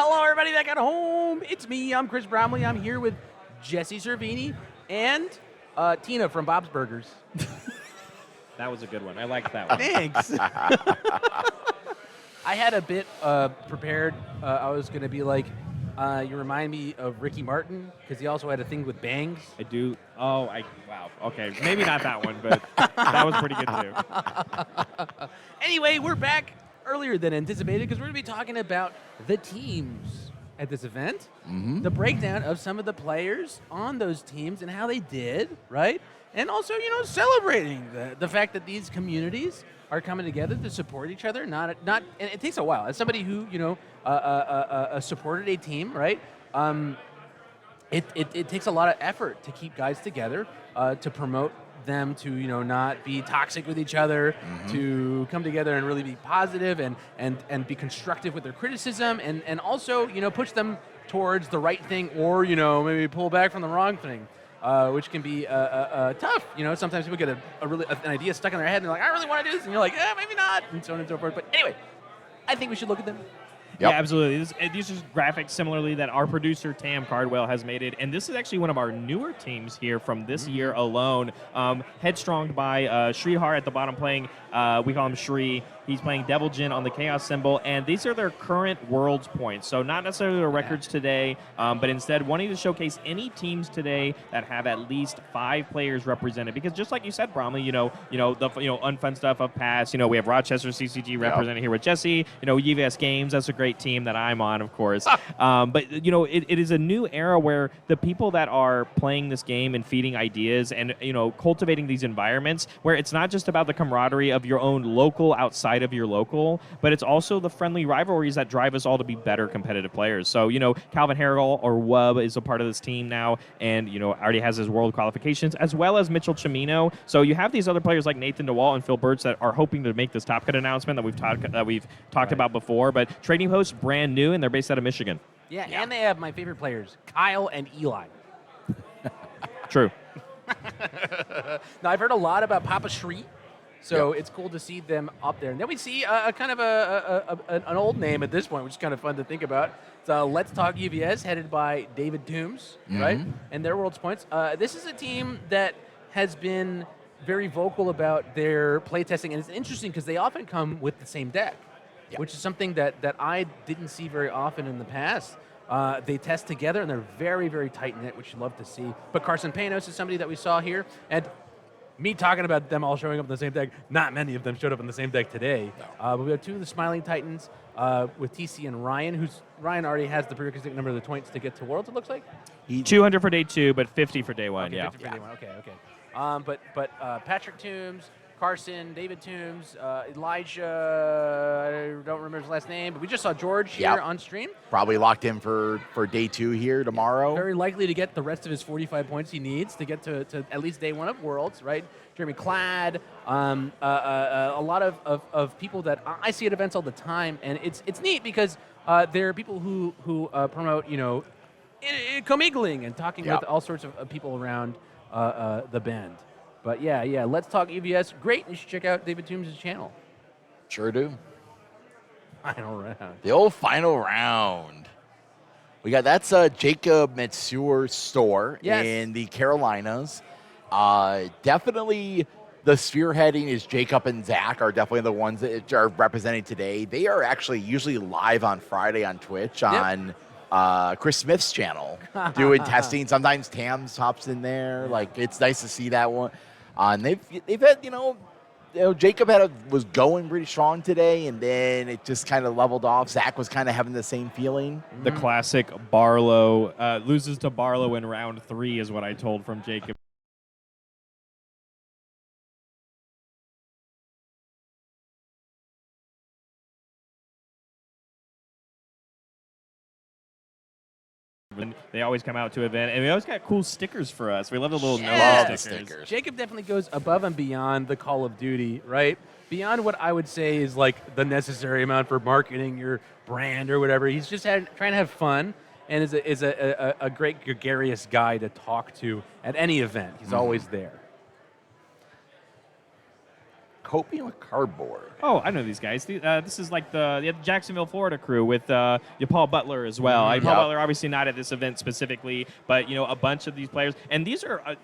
S1: Hello, everybody back at home. It's me. I'm Chris Bromley. I'm here with Jesse Cervini and Tina from Bob's Burgers.
S4: That was a good one. I liked that one.
S1: Thanks. I had a bit prepared. I was going to be like, you remind me of Ricky Martin because he also had a thing with bangs.
S4: I do. Oh, wow. Okay, maybe not that one, but that was pretty good too.
S1: Anyway, we're back earlier than anticipated because we're going to be talking about the teams at this event, the breakdown of some of the players on those teams and how they did, right? And also, celebrating the fact that these communities are coming together to support each other. Not, and it takes a while. As somebody who supported a team, right? It takes a lot of effort to keep guys together, to promote them to not be toxic with each other, to come together and really be positive and be constructive with their criticism, and also push them towards the right thing, or maybe pull back from the wrong thing. Which can be tough. Sometimes people get an idea stuck in their head and they're like, I really want to do this, and you're like, maybe not, and so on and so forth. But anyway, I think we should look at them.
S4: Yep. Yeah, absolutely. These are graphics similarly that our producer TamCardwell has made it, and this is actually one of our newer teams here from this year alone. Headstronged by Shrihar at the bottom playing, we call him Shri. He's playing Devil Jin on the Chaos symbol, and these are their current Worlds points. So not necessarily their records today, but instead wanting to showcase any teams today that have at least 5 players represented. Because just like you said, Bromley, the unfun stuff of past. We have Rochester CCG represented here with Jesse. UVS Games, that's a great team that I'm on, of course. But it is a new era where the people that are playing this game and feeding ideas and cultivating these environments where it's not just about the camaraderie of your own local outside of your local, but it's also the friendly rivalries that drive us all to be better competitive players. So, Calvin Harrell or Wub is a part of this team now, and, already has his world qualifications, as well as Mitchell Chimino. So you have these other players like Nathan DeWalt and Phil Burtz that are hoping to make this Top Cut announcement that we've talked about before. But Trading Post, brand new, and they're based out of Michigan.
S1: Yeah, and they have my favorite players, Kyle and Eli.
S4: True.
S1: Now, I've heard a lot about Papa Shri. So it's cool to see them up there. And then we see a kind of an old name at this point, which is kind of fun to think about. It's Let's Talk UVS, headed by David Toombs, right? And their World's Points. This is a team that has been very vocal about their playtesting, and it's interesting because they often come with the same deck, which is something that I didn't see very often in the past. They test together, and they're very, very tight-knit, which you love to see. But Carson Panos is somebody that we saw here, and me talking about them all showing up in the same deck, not many of them showed up in the same deck today. But we have 2 of the Smiling Titans with TC and Ryan, Ryan already has the prerequisite number of the points to get to Worlds, it looks like.
S4: 200 for day 2, but 50 for day 1,
S1: okay, 50 for day 1, okay. But Patrick Toombs, Carson, David Toombs, Elijah, I don't remember his last name, but we just saw George here on stream.
S2: Probably locked in for day 2 here tomorrow.
S1: Very likely to get the rest of his 45 points he needs to get to at least day 1 of Worlds, right? Jeremy Cladd, a lot of people that I see at events all the time, and it's neat because there are people who promote, commingling and talking with all sorts of people around the band. But yeah, Let's Talk UVS. Great. You should check out David Toombs' channel.
S2: Sure do.
S1: Final round.
S2: The old final round. That's Jacob Metsuer's store in the Carolinas. Definitely the spearheading is Jacob and Zach are definitely the ones that are representing today. They are actually usually live on Friday on Twitch on Chris Smith's channel doing testing. Sometimes Tams hops in there. It's nice to see that one. And they've had, Jacob was going pretty strong today, and then it just kind of leveled off. Zach was kind of having the same feeling.
S4: The classic Barlow loses to Barlow in round 3 is what I told from Jacob. And they always come out to event, and we always got cool stickers for us. We love the little note stickers.
S1: Jacob definitely goes above and beyond the Call of Duty, right? Beyond what I would say is the necessary amount for marketing your brand or whatever. He's just trying to have fun, and is a great gregarious guy to talk to at any event. He's always there.
S2: coping with cardboard?
S4: Oh, I know these guys. This is like the Jacksonville, Florida crew with Paul Butler as well. Paul
S2: Yep.
S4: Butler obviously not at this event specifically, but a bunch of these players, and these are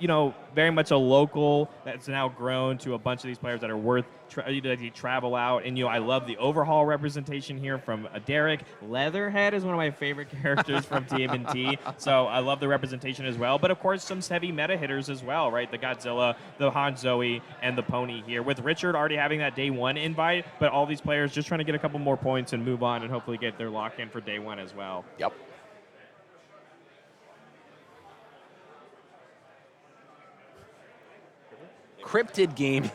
S4: very much a local that's now grown to a bunch of these players that are worth that travel out. And I love the overhaul representation here from Derek. Leatherhead is one of my favorite characters from TMNT, so I love the representation as well. But of course, some heavy meta hitters as well, right? The Godzilla, the Han Zoe, and the Pony here. With Richard already having that day one invite, but all these players just trying to get a couple more points and move on and hopefully get their lock in for day one as well.
S2: Yep.
S1: Cryptid Gaming.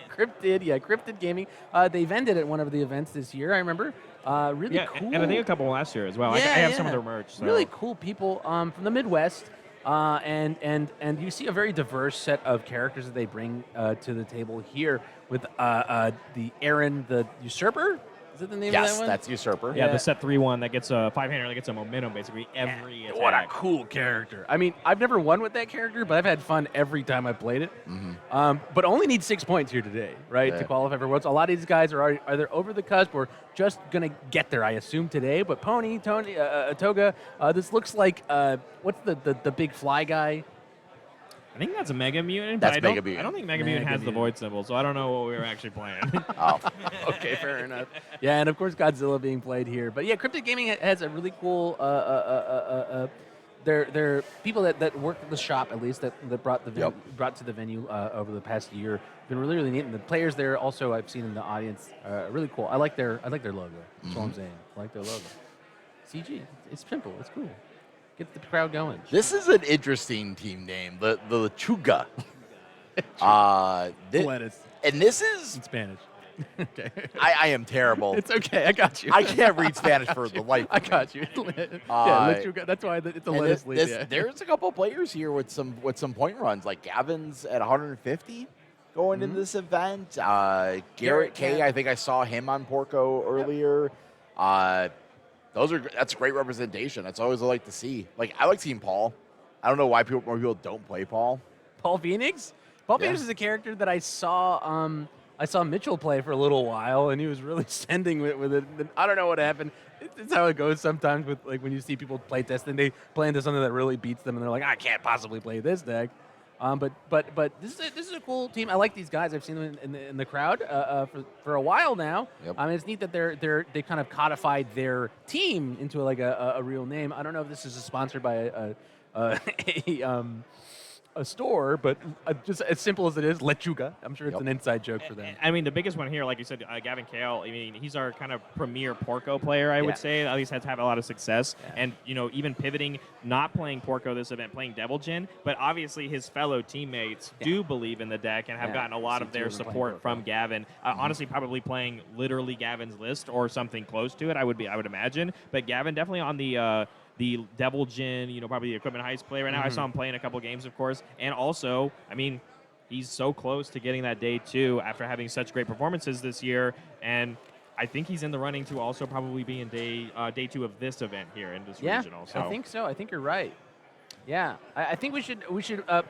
S1: Cryptid Gaming. They've ended at one of the events this year, I remember. Really cool.
S4: And I think a couple last year as well. I have some of their merch. So.
S1: Really cool people from the Midwest. And you see a very diverse set of characters that they bring to the table here with the Aaron the Usurper. Is that the name of that one?
S2: Yes, that's Usurper.
S4: Yeah, the set 3-1 that gets a 5-hander that gets a momentum basically every attack.
S1: What a cool character. I mean, I've never won with that character, but I've had fun every time I played it. But only need 6 points here today, right, to qualify for Worlds. A lot of these guys are either over the cusp or just going to get there, I assume, today. But Tony, Toga, this looks like, what's the big fly guy?
S4: I think that's a Mega Mutant,
S2: That's
S4: but I
S2: Mega Mutant.
S4: don't think Mega Mutant has the void symbol, so I don't know what we were actually playing.
S2: Oh.
S1: Okay, fair enough. Yeah, and of course Godzilla being played here. But yeah, Cryptid Gaming has a really cool. They're people that work at the shop at least that brought brought to the venue over the past year. Been really neat, and the players there also I've seen in the audience really cool. I like their logo. That's all I'm saying. I like their logo. CG. It's simple. It's cool. Get the crowd going.
S2: This is an interesting team name, the Lechuga.
S1: Lettuce
S2: And this is
S1: in Spanish. Okay.
S2: I am terrible.
S1: It's okay. I got you.
S2: I can't read Spanish for the life of
S1: I
S2: me.
S1: got you. Lechuga. That's why it's a
S2: And
S1: lettuce leaf. Yeah.
S2: There's a couple players here with some point runs, like Gavin's at 150 going into this event. Garrett K, I think I saw him on Porco earlier. That's great representation. That's always I like to see. Like I like seeing Paul. I don't know why more people don't play Paul.
S1: Paul Phoenix. Paul Phoenix is a character that I saw. I saw Mitchell play for a little while, and he was really sending with it. I don't know what happened. It's how it goes sometimes with like when you see people play testing, they play into something that really beats them, and they're like, I can't possibly play this deck. But this is a cool team. I like these guys. I've seen them in the crowd for a while now. Yep. I mean, it's neat that they kind of codified their team into like a real name. I don't know if this is sponsored by a store, but just as simple as it is, Lechuga. I'm sure it's an inside joke for them.
S4: I mean, the biggest one here, like you said, Gavin Kale. I mean, he's our kind of premier Porco player, I would say. At least has to have a lot of success. Yeah. And even pivoting, not playing Porco this event, playing Devil Jin, but obviously his fellow teammates do believe in the deck and have gotten a lot of their support from Gavin. Honestly, probably playing literally Gavin's list or something close to it. I would imagine. But Gavin definitely on the Devil Jin, probably the Equipment Heist play right now. I saw him playing a couple games, of course. And also, I mean, he's so close to getting that day 2 after having such great performances this year. And I think he's in the running to also probably be in day 2 of this event here in this regional. So
S1: I think so. I think you're right. Yeah, I think we should go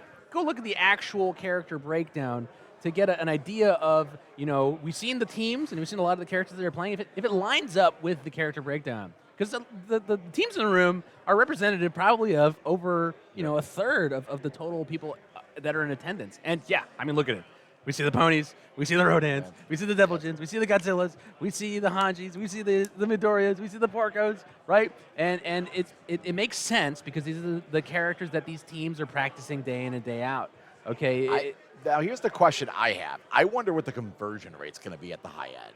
S1: look at the actual character breakdown to get an idea of, we've seen the teams and we've seen a lot of the characters that are playing. If it lines up with the character breakdown. Because the teams in the room are representative probably of over, a third of the total people that are in attendance. And yeah, I mean, look at it. We see the ponies, we see the Rodans, we see the Devil Jins, we see the Godzillas, we see the Hanjis, we see the Midoriyas, we see the Porcos, right? And it makes sense because these are the characters that these teams are practicing day in and day out. Okay.
S2: Now here's the question I have. I wonder what the conversion rate's going to be at the high end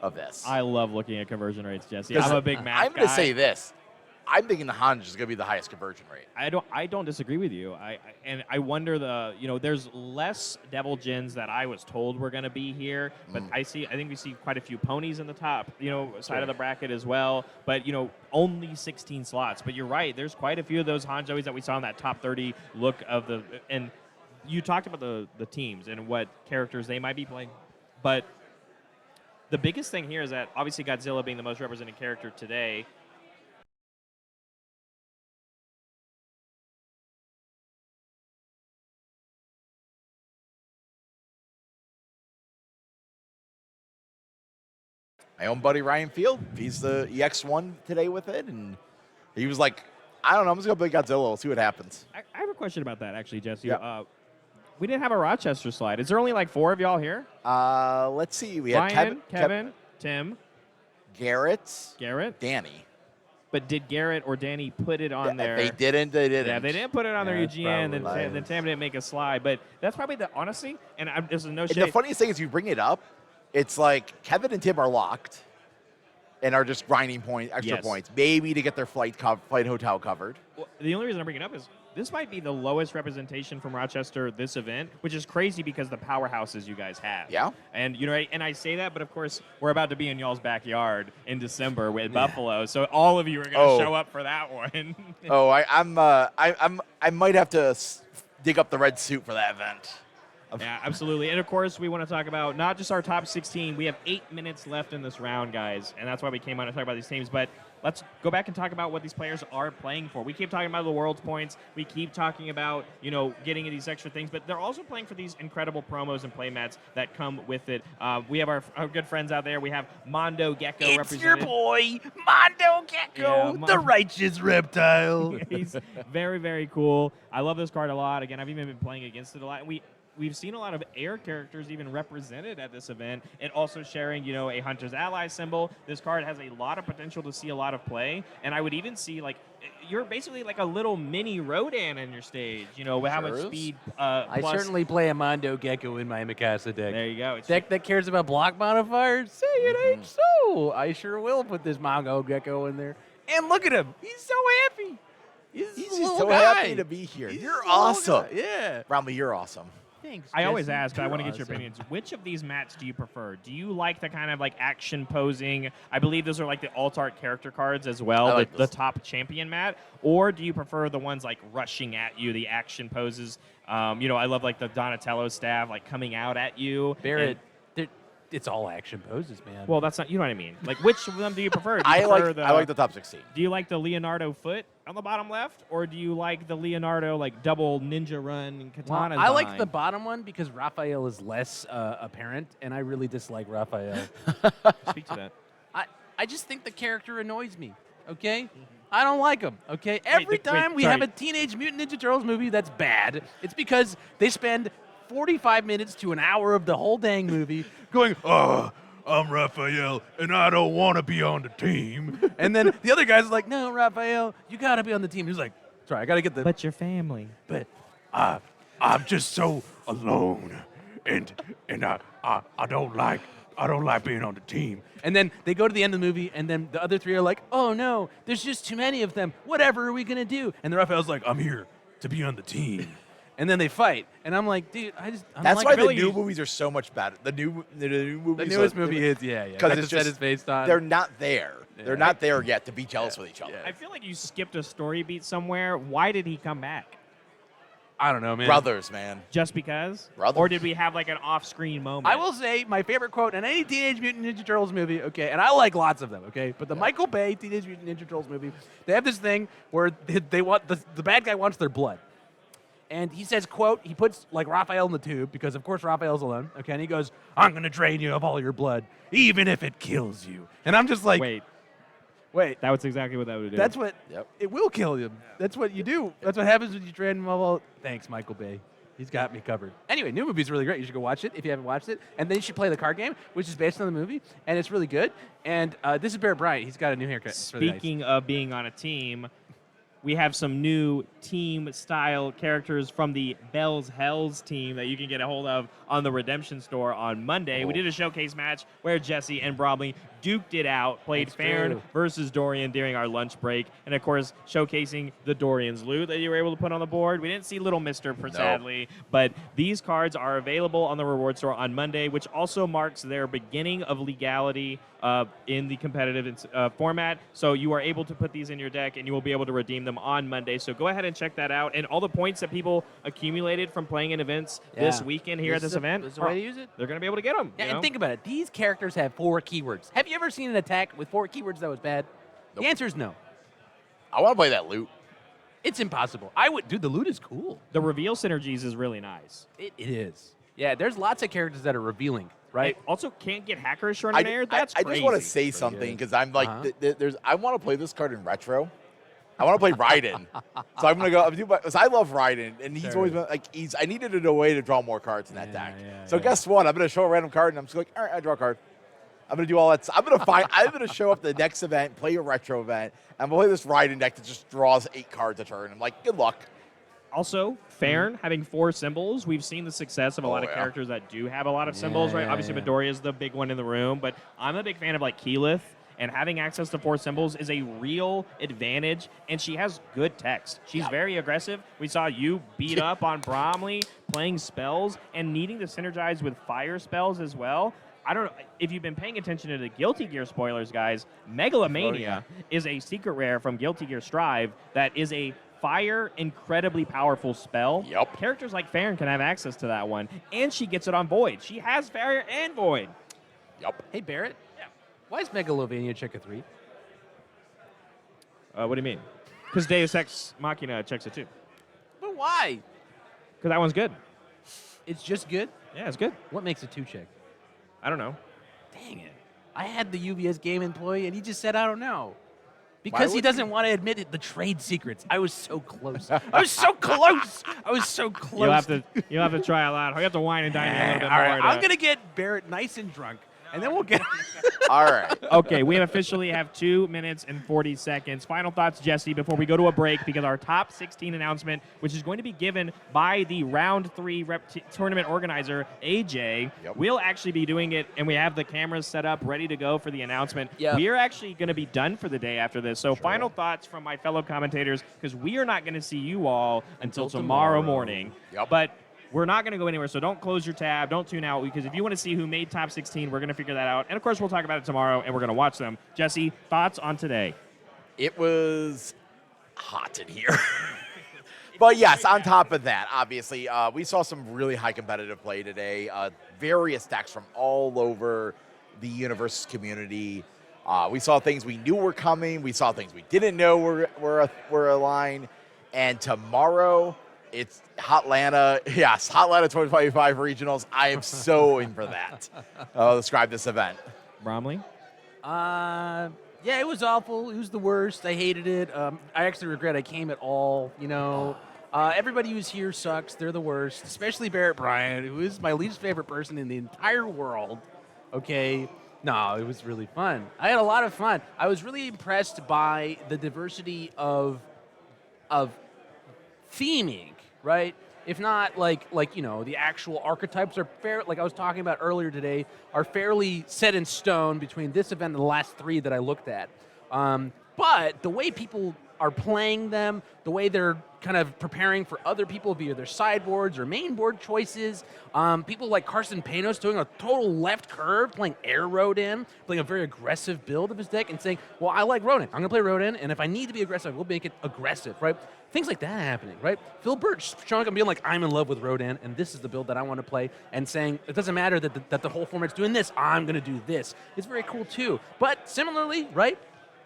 S2: of this.
S4: I love looking at conversion rates, Jesse. I'm a big math guy.
S2: I'm going to say this. I'm thinking the Hanj is going to be the highest conversion rate.
S4: I don't disagree with you. I wonder there's less Devil Jins that I was told were going to be here, but I think we see quite a few ponies in the top, side of the bracket as well, but only 16 slots. But you're right, there's quite a few of those Hanjois that we saw in that top 30 look of and you talked about the teams and what characters they might be playing, but the biggest thing here is that obviously Godzilla being the most represented character today,
S2: my own buddy Ryan Field. He's the EX1 today with it, and he was like, I don't know, I'm just going to play Godzilla. We'll see what happens.
S4: I have a question about that, actually, Jesse.
S2: Yeah.
S4: We didn't have a Rochester slide. Is there only like 4 of y'all here?
S2: Let's see. We had
S4: Ryan, Kevin, Tim,
S2: Garrett,
S4: Danny.
S2: Danny.
S4: But did Garrett or Danny put it on there?
S2: They didn't.
S4: Yeah, they didn't put it on their
S1: that's
S4: UGN,
S1: probably
S4: then Tam didn't make a slide. But that's probably honestly, and this is no
S2: And
S4: shade.
S2: the funniest thing is you bring it up, it's like Kevin and Tim are locked and are just grinding extra
S4: Yes.
S2: points, maybe to get their flight hotel covered.
S4: Well, the only reason I bring it up is this might be the lowest representation from Rochester this event, which is crazy because the powerhouses you guys have.
S2: Yeah.
S4: And and I say that, but of course we're about to be in y'all's backyard in December with Buffalo, so all of you are going to show up for that one.
S2: I might have to dig up the red suit for that event.
S4: Yeah, absolutely. And of course, we want to talk about not just our top 16. We have 8 minutes left in this round, guys, and that's why we came on to talk about these teams. But let's go back and talk about what these players are playing for. We keep talking about the world's points. We keep talking about, getting these extra things, but they're also playing for these incredible promos and playmats that come with it. We have our good friends out there. We have Mondo Gecko represented.
S1: your boy, Mondo Gecko,
S4: Yeah,
S1: the righteous reptile.
S4: He's very, very cool. I love this card a lot. Again, I've even been playing against it a lot. We've seen a lot of air characters even represented at this event, and also sharing, a Hunter's Ally symbol. This card has a lot of potential to see a lot of play, and I would even see, you're basically like a little mini Rodan in your stage, with how much
S2: is.
S4: speed
S1: I
S4: plus.
S1: certainly play a Mondo Gecko in my Mikasa deck.
S4: There you go.
S1: Deck that cares about block modifiers? Say it ain't so. I sure will put this Mondo Gecko in there. And look at him. He's so happy. He's
S2: He's
S1: a
S2: just
S1: little
S2: so
S1: guy.
S2: happy to be here.
S1: He's
S2: You're
S1: just a little
S2: awesome.
S1: guy. Yeah.
S2: Romley, you're awesome.
S1: Thanks,
S4: I always
S1: Jesse.
S4: ask, but I
S1: You're
S4: want to get your
S1: awesome.
S4: opinions. Which of these mats do you prefer? Do you like the kind of action posing? I believe those are like the alt art character cards as well,
S2: I like
S4: the
S2: those.
S4: top champion mat. Or do you prefer the ones rushing at you, the action poses? I love the Donatello staff coming out at you.
S1: Barrett, it's all action poses, man.
S4: Well, that's not, you know what I mean. Which of them do you prefer? Do you
S2: I
S4: prefer
S2: like the top 16.
S4: Do you like the Leonardo foot on the bottom left, or do you like the Leonardo double ninja run and
S1: Well,
S4: katana?
S1: I like the bottom one because Raphael is less apparent, and I really dislike Raphael.
S4: Speak to that.
S1: I just think the character annoys me, okay? I don't like him, okay? Every
S4: wait,
S1: time we
S4: sorry.
S1: have a Teenage Mutant Ninja Turtles movie that's bad, it's because they spend 45 minutes to an hour of the whole dang movie going, oh, I'm Raphael, and I don't want to be on the team. And then the other guy's like, no, Raphael, you got to be on the team. He's like, sorry, I got to get the...
S4: But your family.
S1: But I'm just so alone, and I don't like being on the team. And then they go to the end of the movie, and then the other three are like, oh no, there's just too many of them. Whatever are we gonna do? And the Raphael's like, I'm here to be on the team. And then they fight, and I'm like, dude, I'm
S2: That's
S1: like,
S2: why the
S1: really,
S2: new movies are so much better. The new movies.
S1: the newest movie is yeah.
S2: because
S1: That's
S2: it's
S1: what
S2: just
S1: it's based on.
S2: They're not there.
S1: Yeah.
S2: They're not there yet to be jealous with each other.
S4: I feel like you skipped a story beat somewhere. Why did he come back?
S1: I don't know, man.
S2: Brothers, man.
S4: Just because?
S2: Brothers.
S4: Or did we have an off-screen moment?
S1: I will say my favorite quote in any Teenage Mutant Ninja Turtles movie, okay, and I like lots of them, okay, but the Michael Bay Teenage Mutant Ninja Turtles movie, they have this thing where they want the bad guy wants their blood. And he says, quote, he puts Raphael in the tube because of course Raphael's alone, okay, and he goes, I'm going to drain you of all your blood, even if it kills you. And I'm just like,
S4: Wait,
S1: wait,
S4: that was exactly what that would do.
S1: that's what,
S2: Yep.
S1: it will kill him. That's what you do. That's what happens when you drain him of all. Thanks, Michael Bay. He's got me covered. Anyway, new movie's really great. You should go watch it if you haven't watched it. And then you should play the card game, which is based on the movie, and it's really good. And this is Barrett Bryant. He's got a new haircut. It's really nice.
S4: Speaking of being on a team, we have some new team-style characters from the Bell's Hells team that you can get a hold of on the Redemption Store on Monday. We did a showcase match where Jesse and Bromley duked it out, played
S1: That's
S4: Farron
S1: true.
S4: versus Dorian during our lunch break, and of course showcasing the Dorian's loot that you were able to put on the board. We didn't see Little Mister, sadly, but these cards are available on the reward store on Monday, which also marks their beginning of legality in the competitive format. So you are able to put these in your deck, and you will be able to redeem them on Monday. So go ahead and check that out. And all the points that people accumulated from playing in events this weekend here at this event,
S1: This is the way to use it.
S4: they're going to be able to get them.
S1: Yeah, and think about it. These characters have 4 keywords. Have you ever seen an attack with 4 keywords that was bad?
S2: Nope.
S1: The answer is no.
S2: I want to play that loot.
S1: It's impossible. I would, dude. The loot is cool.
S4: The reveal synergies is really nice.
S1: It is. Yeah, there's lots of characters that are revealing. right?
S4: And also can't get hacker extraordinaire. That's
S2: I
S4: crazy.
S2: just want to say something because I'm like, I want to play this card in retro. I want to play Raiden. So I'm going to go, because I love Raiden, and he's always been, like, I needed a way to draw more cards in that deck. So guess what? I'm going to show a random card, and I'm just like, all right, I draw a card. I'm going to do all that. I'm going to show up the next event, play a retro event, and I'm going to play this Raiden deck that just draws 8 cards a turn. I'm like, good luck.
S4: Also, Farron having 4 symbols. We've seen the success of a lot of characters that do have a lot of symbols, right? Obviously, Midoriya is the big one in the room, but I'm a big fan of like Keyleth. And having access to 4 symbols is a real advantage, and she has good text. She's very aggressive. We saw you beat up on Bromley, playing spells, and needing to synergize with fire spells as well. I don't know if you've been paying attention to the Guilty Gear spoilers, guys. Megalomania is a secret rare from Guilty Gear Strive that is a fire, incredibly powerful spell. Characters like Farron can have access to that one, and she gets it on Void. She has fire and Void.
S1: Hey, Barrett. Why is Megalovania check a 3?
S4: What do you mean? Because Deus Ex Machina checks it too.
S1: But why?
S4: Because that one's good.
S1: It's just good?
S4: Yeah, it's good.
S1: What makes a 2 check?
S4: I don't know.
S1: Dang it. I had the UVS game employee, and he just said, I don't know. Because he doesn't want to admit it, the trade secrets. I was so close. I was so close. I was so close.
S4: You'll have to try a lot. You have to wine and dine a little bit
S1: All
S4: more.
S1: right, I'm going to get Barrett nice and drunk. And then we'll get.
S2: All right.
S4: Okay, we officially have 2 minutes and 40 seconds. Final thoughts, Jesse, before we go to a break, because our top 16 announcement, which is going to be given by the round 3 tournament organizer, AJ, we'll actually be doing it, and we have the cameras set up, ready to go for the announcement. We are actually going to be done for the day after this. So final thoughts from my fellow commentators, because we are not going to see you all until tomorrow morning. But we're not going to go anywhere, so don't close your tab. Don't tune out, because if you want to see who made top 16, we're going to figure that out. And, of course, we'll talk about it tomorrow, and we're going to watch them. Jesse, thoughts on today?
S2: It was hot in here. But, yes, on top of that, obviously, we saw some really high competitive play today. Various decks from all over the UniVersus community. We saw things we knew were coming. We saw things we didn't know were aligned. And tomorrow, it's Hotlanta. Yes, Hotlanta 2025 regionals. I am so in for that. I'll describe this event.
S4: Bromley?
S1: Yeah, it was awful. It was the worst. I hated it. I actually regret I came at all. You know, everybody who's here sucks. They're the worst, especially Barrett Bryant, who is my least favorite person in the entire world. Okay. No, it was really fun. I had a lot of fun. I was really impressed by the diversity of theming, right? If not like you know, the actual archetypes are fair, like I was talking about earlier today, are fairly set in stone between this event and the last 3 that I looked at. But the way people are playing them, the way they're kind of preparing for other people via their sideboards or main board choices, people like Carson Panos doing a total left curve, playing Air Rodin, playing a very aggressive build of his deck and saying, well, I like Rodin. I'm going to play Rodin, and if I need to be aggressive, we'll make it aggressive, right? Things like that happening, right? Phil Birch showing up and being like, I'm in love with Rodin, and this is the build that I want to play, and saying, it doesn't matter that the whole format's doing this, I'm going to do this. It's very cool, too. But similarly, right,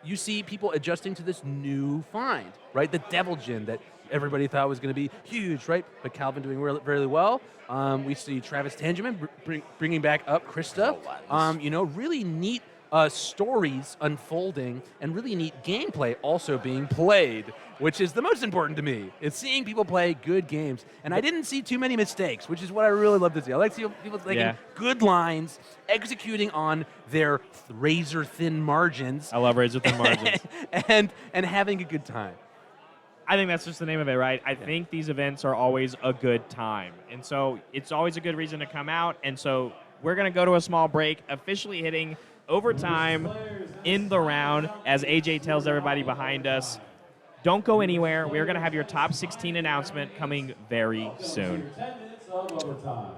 S1: you see people adjusting to this new find, right? The Devil Gin that everybody thought was going to be huge, right? But Calvin doing really well. We see Travis Tangeman bringing back up Krista. You know, really neat stories unfolding and really neat gameplay also being played, which is the most important to me. It's seeing people play good games. And I didn't see too many mistakes, which is what I really love to see. I like to see people taking good lines, executing on their razor-thin margins.
S4: I love razor-thin margins.
S1: and having a good time.
S4: I think that's just the name of it, right? I think these events are always a good time. And so it's always a good reason to come out. And so we're going to go to a small break, officially hitting overtime in the round as AJ tells everybody behind us. Don't go anywhere. We're going to have your top 16 announcement coming very soon.
S5: 10 minutes of overtime.